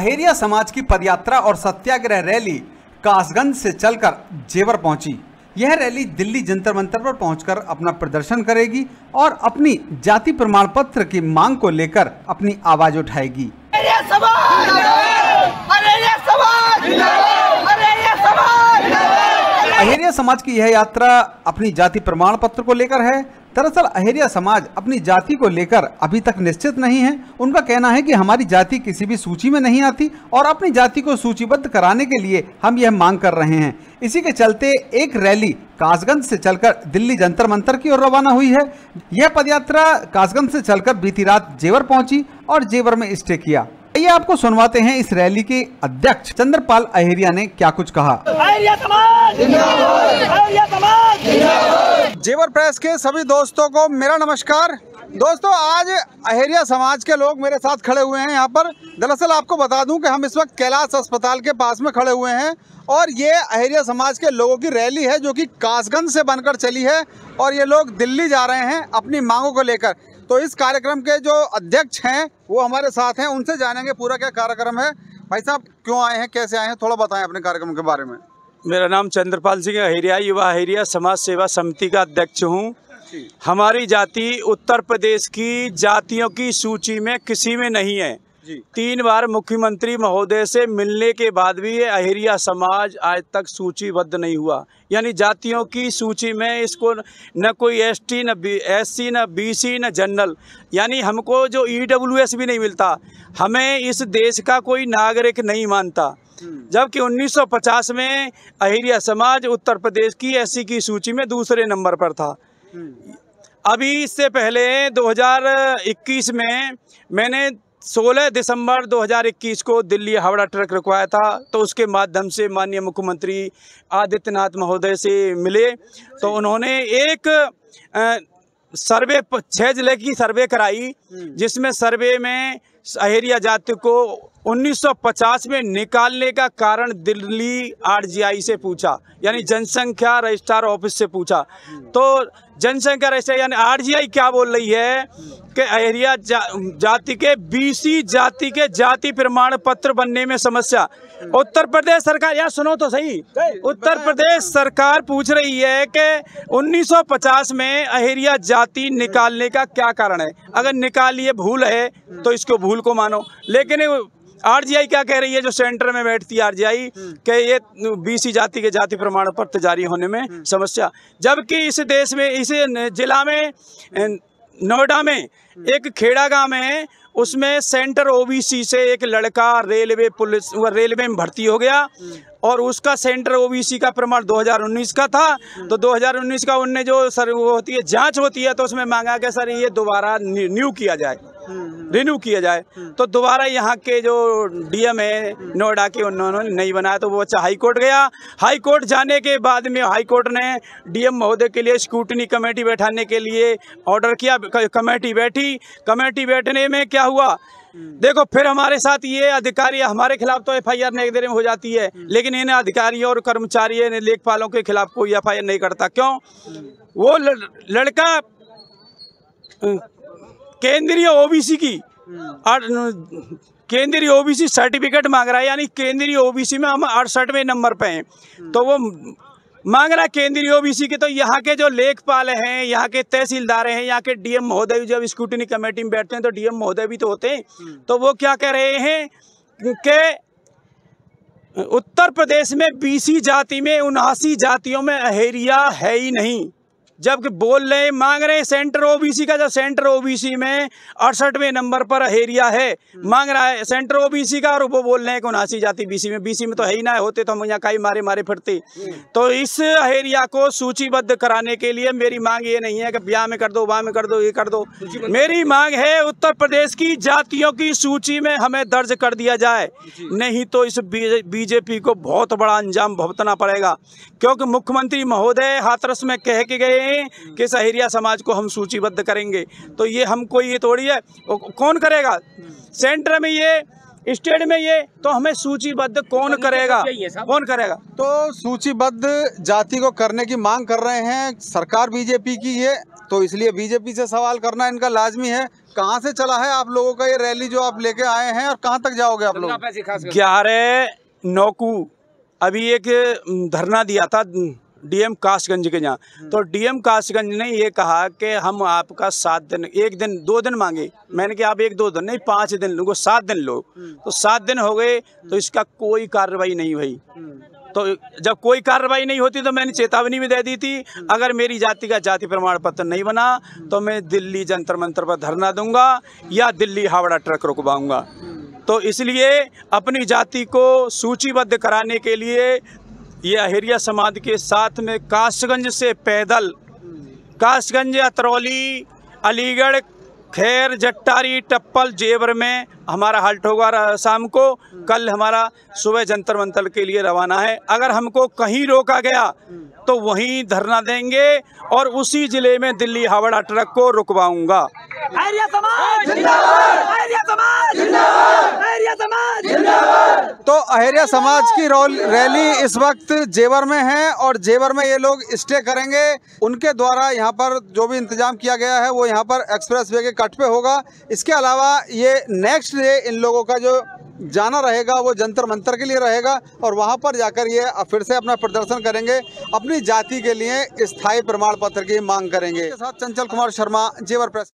अहेरिया समाज की पदयात्रा और सत्याग्रह रैली कासगंज से चलकर जेवर पहुंची। यह रैली दिल्ली जंतर मंतर पर पहुंचकर अपना प्रदर्शन करेगी और अपनी जाति प्रमाण पत्र की मांग को लेकर अपनी आवाज उठाएगी। अहेरिया समाज की यह यात्रा अपनी जाति प्रमाण पत्र को लेकर है। दरअसल अहेरिया समाज अपनी जाति को लेकर अभी तक निश्चित नहीं है। उनका कहना है कि हमारी जाति किसी भी सूची में नहीं आती और अपनी जाति को सूचीबद्ध कराने के लिए हम यह मांग कर रहे हैं। इसी के चलते एक रैली कासगंज से चलकर दिल्ली जंतर मंतर की ओर रवाना हुई है। यह पदयात्रा कासगंज से चलकर बीती रात जेवर पहुंची और जेवर में स्टे किया। आइए आपको सुनवाते हैं इस रैली के अध्यक्ष चंद्रपाल अहेरिया ने क्या कुछ कहा। जेवर प्रेस के सभी दोस्तों को मेरा नमस्कार। दोस्तों, आज अहेरिया समाज के लोग मेरे साथ खड़े हुए हैं यहाँ पर। दरअसल आपको बता दूं कि हम इस वक्त कैलाश अस्पताल के पास में खड़े हुए हैं और ये अहेरिया समाज के लोगों की रैली है जो कि कासगंज से बनकर चली है और ये लोग दिल्ली जा रहे हैं अपनी मांगों को लेकर। तो इस कार्यक्रम के जो अध्यक्ष हैं वो हमारे साथ हैं, उनसे जानेंगे पूरा क्या कार्यक्रम है। भाई साहब, क्यों आए हैं, कैसे आए हैं, थोड़ा बताएं अपने कार्यक्रम के बारे में। मेरा नाम चंद्रपाल सिंह अहेरिया, युवा अहेरिया समाज सेवा समिति का अध्यक्ष हूँ। हमारी जाति उत्तर प्रदेश की जातियों की सूची में किसी में नहीं है। 3 बार मुख्यमंत्री महोदय से मिलने के बाद भी ये अहेरिया समाज आज तक सूचीबद्ध नहीं हुआ। यानी जातियों की सूची में इसको न कोई एसटी, न एससी, न बीसी, न जनरल, यानी हमको जो ईडब्ल्यूएस भी नहीं मिलता। हमें इस देश का कोई नागरिक नहीं मानता। जबकि 1950 में अहेरिया समाज उत्तर प्रदेश की एससी की सूची में दूसरे नंबर पर था। अभी इससे पहले 2021 में मैंने 16 दिसंबर 2021 को दिल्ली हावड़ा ट्रक रुकवाया था। तो उसके माध्यम से माननीय मुख्यमंत्री आदित्यनाथ महोदय से मिले तो उन्होंने एक सर्वे 6 जिले की सर्वे कराई, जिसमें सर्वे में अहेरिया जाति को 1950 में निकालने का कारण दिल्ली आरजीआई से पूछा, यानी जनसंख्या रजिस्ट्रार ऑफिस से पूछा। तो जनसंख्या रजिस्ट्रार यानी आरजीआई क्या बोल रही है कि अहेरिया जाति के बीसी जाति के जाति प्रमाण पत्र बनने में समस्या। उत्तर प्रदेश सरकार, यार सुनो तो सही, उत्तर प्रदेश सरकार पूछ रही है कि 1950 में अहेरिया जाति निकालने का क्या कारण है। अगर निकालिए भूल है तो इसको भूल को मानो, लेकिन आरजीआई क्या कह रही है, जो सेंटर में बैठती है आरजीआई, कि ये बीसी जाति के जाति प्रमाण पत्र जारी होने में समस्या। जबकि इस देश में, इस जिला में, नोएडा में एक खेड़ा गांव है, उसमें सेंटर ओबीसी से एक लड़का रेलवे में भर्ती हो गया और उसका सेंटर ओबीसी का प्रमाण 2019 का था। तो 2019 का उनने जो सर वो होती है जांच होती है, तो उसमें मांगा कि सर ये दोबारा रिन्यू किया जाए। तो दोबारा यहाँ के जो डीएम है नोएडा के, उन्होंने नहीं बनाया। तो वो बच्चा हाई कोर्ट गया। हाई कोर्ट जाने के बाद में हाई कोर्ट ने डीएम महोदय के लिए स्क्रूटनी कमेटी बैठाने के लिए ऑर्डर किया। कमेटी बैठी। कमेटी बैठने में क्या हुआ, देखो, फिर हमारे साथ ये अधिकारी, हमारे खिलाफ तो एफआईआर नहीं देर में हो जाती है, लेकिन इन अधिकारियों और कर्मचारियों ने लेखपालों के खिलाफ कोई एफआईआर नहीं करता। क्यों? वो लड़का केंद्रीय ओबीसी की केंद्रीय ओबीसी सर्टिफिकेट मांग रहा है, यानी केंद्रीय ओबीसी में हम 68वें नंबर पे हैं। तो वो मांग रहा है केंद्रीय ओबीसी के। तो यहाँ के जो लेखपाल हैं, यहाँ के तहसीलदार हैं, यहाँ के डीएम महोदय जब स्क्रूटनी कमेटी में बैठते हैं तो डीएम महोदय भी तो होते हैं। तो वो क्या कह रहे हैं कि उत्तर प्रदेश में बीसी जाति में 79 जातियों में अहेरिया है ही नहीं। जबकि बोल रहे, मांग रहे हैं सेंटर ओबीसी का, जो सेंटर ओबीसी में 68वें नंबर पर अहेरिया है, मांग रहा है सेंटर ओबीसी का, और वो बोल रहे हैं कि 79 जाति बीसी में तो है ही ना, होते तो हम यहाँ कहीं मारे फिरते। तो इस अहेरिया को सूचीबद्ध कराने के लिए मेरी मांग ये नहीं है कि ब्याह में कर दो, वहाँ में कर दो, ये कर दो। मेरी मांग है उत्तर प्रदेश की जातियों की सूची में हमें दर्ज कर दिया जाए, नहीं तो इस बीजेपी को बहुत बड़ा अंजाम भुगतना पड़ेगा। क्योंकि मुख्यमंत्री महोदय हाथरस में कह के गए कि इस अहेरिया समाज को हम सूचीबद्ध करेंगे। तो ये हमको ये थोड़ी है, कौन करेगा? सेंटर में ये स्टेट में ये, तो हमें सूचीबद्ध कौन करेगा, कौन करेगा? तो सूचीबद्ध जाति को करने की मांग कर रहे हैं सरकार बीजेपी की है, तो इसलिए बीजेपी से सवाल करना इनका लाजमी है। कहाँ से चला है आप लोगों का ये रैली जो आप लेके आए हैं और कहाँ तक जाओगे आप लोग? 11/9 को अभी एक धरना दिया था डीएम कासगंज के यहाँ, तो डीएम कासगंज ने ये कहा कि हम आपका 7 दिन, 1 दिन 2 दिन मांगे। मैंने कहा आप 1-2 दिन नहीं 5 दिन लो, 7 दिन लो। तो 7 दिन हो गए तो इसका कोई कार्रवाई नहीं हुई। तो जब कोई कार्रवाई नहीं होती तो मैंने चेतावनी भी दे दी थी, अगर मेरी जाति का जाति प्रमाण पत्र नहीं बना तो मैं दिल्ली जंतर मंतर पर धरना दूंगा या दिल्ली हावड़ा ट्रक रुकवाऊंगा। तो इसलिए अपनी जाति को सूचीबद्ध कराने के लिए ये अहेरिया समाज के साथ में कासगंज से पैदल, कासगंज, अतरौली, अलीगढ़, खैर, जट्टारी, टप्पल, जेवर में हमारा हल्ट होगा शाम को। कल हमारा सुबह जंतर मंतर के लिए रवाना है। अगर हमको कहीं रोका गया तो वहीं धरना देंगे और उसी जिले में दिल्ली हावड़ा ट्रक को रुकवाऊंगा। अहेरिया समाज जिंदाबाद, अहेरिया समाज जिंदाबाद, अहेरिया समाज जिंदाबाद। तो अहेरिया समाज की रैली इस वक्त जेवर में है और जेवर में ये लोग स्टे करेंगे। उनके द्वारा यहाँ पर जो भी इंतजाम किया गया है वो यहाँ पर एक्सप्रेस वे के कट पे होगा। इसके अलावा ये नेक्स्ट डे इन लोगों का जो जाना रहेगा वो जंतर मंतर के लिए रहेगा और वहाँ पर जाकर ये फिर से अपना प्रदर्शन करेंगे, अपनी जाति के लिए स्थायी प्रमाण पत्र की मांग करेंगे। साथ चंचल कुमार शर्मा, जेवर प्रेस।